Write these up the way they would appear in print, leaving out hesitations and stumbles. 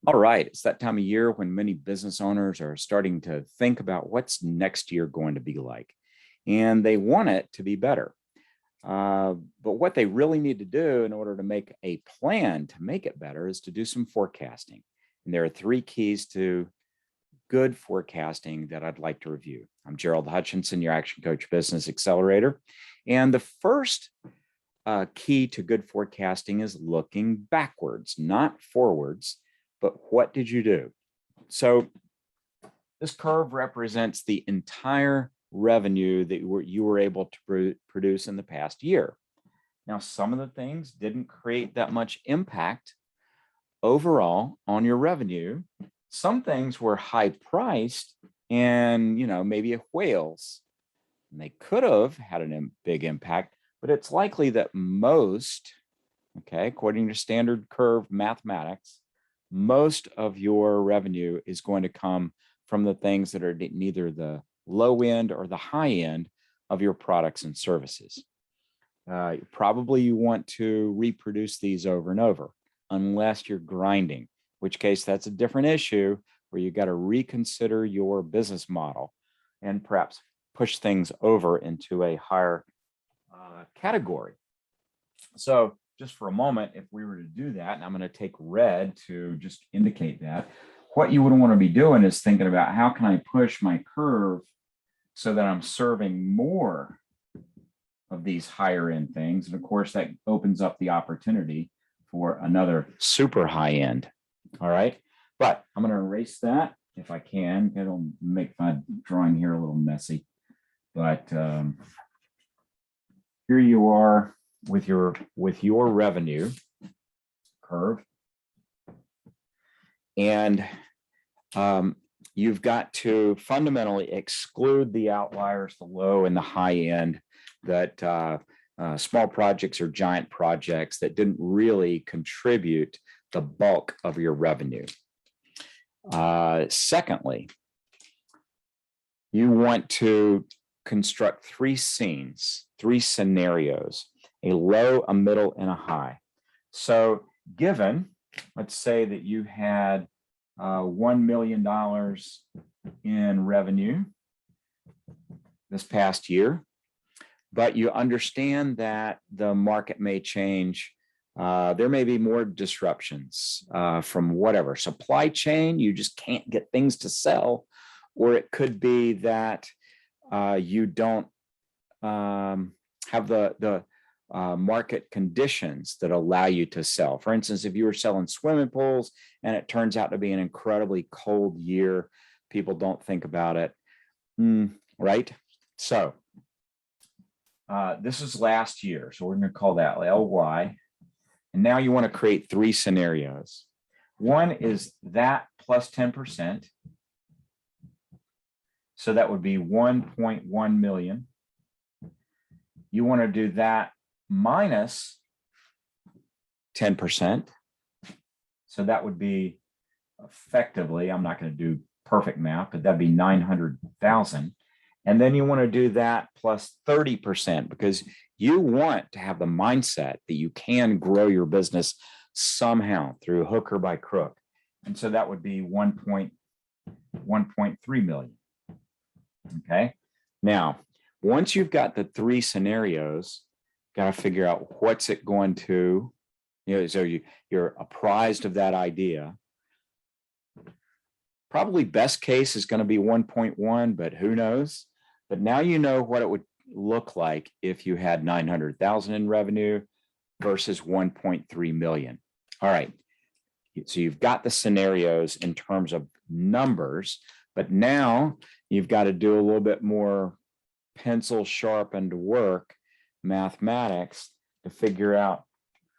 All right, it's that time of year when many business owners are starting to think about what's next year going to be like, and they want it to be better. But what they really need to do in order to make a plan to make it better is to do some forecasting. And there are three keys to good forecasting that I'd like to review. I'm Gerald Hutchinson, your Action Coach Business Accelerator. And the first key to good forecasting is looking backwards, not forwards, but what did you do? So this curve represents the entire revenue that you were able to produce in the past year. Now, some of the things didn't create that much impact overall on your revenue. Some things were high priced and, maybe whales. And they could have had a big impact, but it's likely that most, according to standard curve mathematics, most of your revenue is going to come from the things that are neither the low end or the high end of your products and services. Probably you want to reproduce these over and over, unless you're grinding, in which case that's a different issue where you got to reconsider your business model and perhaps push things over into a higher category. So just for a moment, if we were to do that, and I'm going to take red to just indicate that, what you would want to be doing is thinking about how can I push my curve so that I'm serving more of these higher end things. And of course, that opens up the opportunity for another super high end. All right. But I'm going to erase that if I can. It'll make my drawing here a little messy. But here you are with your revenue curve. And you've got to fundamentally exclude the outliers, the low and the high end, that small projects or giant projects that didn't really contribute the bulk of your revenue. Secondly, you want to construct three scenes, three scenarios, a low, a middle, and a high. So given, let's say that you had $1 million in revenue this past year, but you understand that the market may change. There may be more disruptions from whatever supply chain. You just can't get things to sell, or it could be that you don't have the market conditions that allow you to sell. For instance, if you were selling swimming pools and it turns out to be an incredibly cold year, people don't think about it, right? So this is last year, so we're going to call that LY. And now you want to create three scenarios. One is that plus 10%. So that would be 1.1 million. You want to do that minus 10%. So that would be effectively, I'm not going to do perfect math, but that'd be 900,000. And then you want to do that plus 30% because you want to have the mindset that you can grow your business somehow through hook or by crook. And so that would be 1.3 million. Okay. Now, once you've got the three scenarios, got to figure out what's it going to, so you're apprised of that idea. Probably best case is going to be 1.1, but who knows? But now you know what it would look like if you had 900,000 in revenue versus 1.3 million. All right. So you've got the scenarios in terms of numbers, but now you've got to do a little bit more pencil sharpened work, mathematics, to figure out,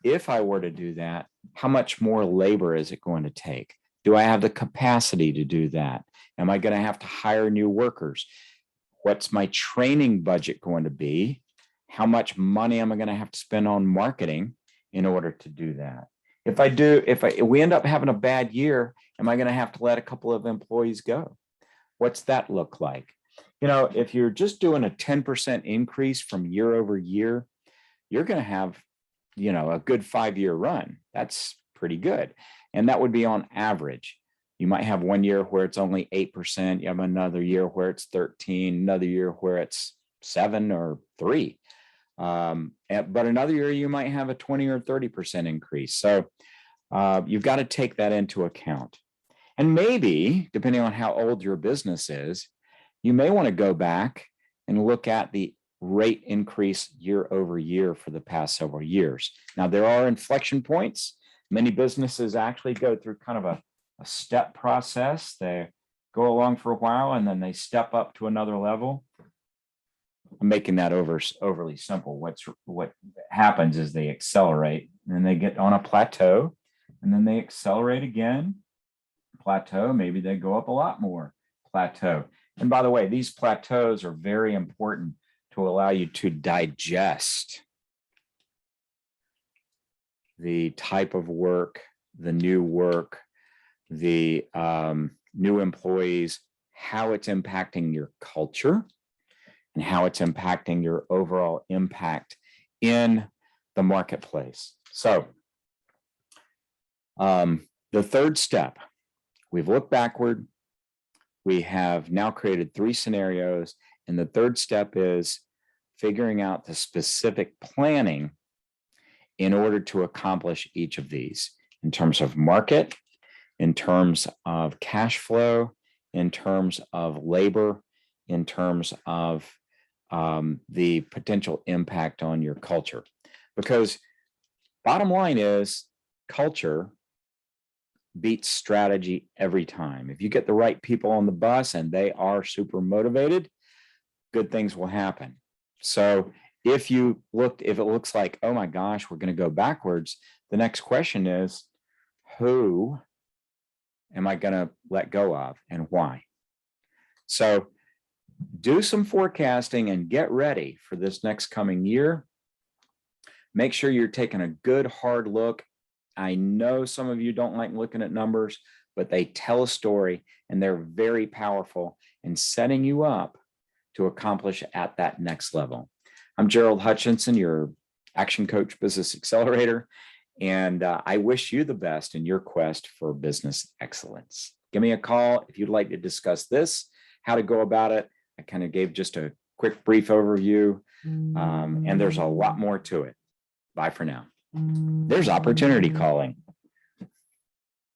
if I were to do that, how much more labor is it going to take? Do I have the capacity to do that? Am I going to have to hire new workers? What's my training budget going to be? How much money am I going to have to spend on marketing in order to do that? If we end up having a bad year, am I going to have to let a couple of employees go? What's that look like? If you're just doing a 10% increase from year over year, you're going to have, a good 5-year run. That's pretty good. And that would be on average. You might have one year where it's only 8%. You have another year where it's 13, another year where it's 7 or 3. But another year you might have a 20 or 30% increase. So you've got to take that into account. And maybe, depending on how old your business is, you may want to go back and look at the rate increase year over year for the past several years. Now, there are inflection points. Many businesses actually go through kind of a step process. They go along for a while and then they step up to another level. I'm making that overly simple. What happens is they accelerate and they get on a plateau and then they accelerate again. Plateau, maybe they go up a lot more. Plateau. And by the way, these plateaus are very important to allow you to digest the type of work, the new work, the new employees, how it's impacting your culture, and how it's impacting your overall impact in the marketplace. So the third step, we've looked backward. We have now created 3 scenarios. And the third step is figuring out the specific planning in order to accomplish each of these in terms of market, in terms of cash flow, in terms of labor, in terms of the potential impact on your culture. Because bottom line is culture beats strategy every time. If you get the right people on the bus and they are super motivated, good things will happen. So if it looks like, oh my gosh, we're going to go backwards, the next question is, who am I going to let go of and why? So do some forecasting and get ready for this next coming year. Make sure you're taking a good hard look. I know some of you don't like looking at numbers, but they tell a story and they're very powerful in setting you up to accomplish at that next level. I'm Gerald Hutchinson, your Action Coach Business Accelerator, and I wish you the best in your quest for business excellence. Give me a call if you'd like to discuss this, how to go about it. I kind of gave just a quick, brief overview, and there's a lot more to it. Bye for now. There's opportunity calling.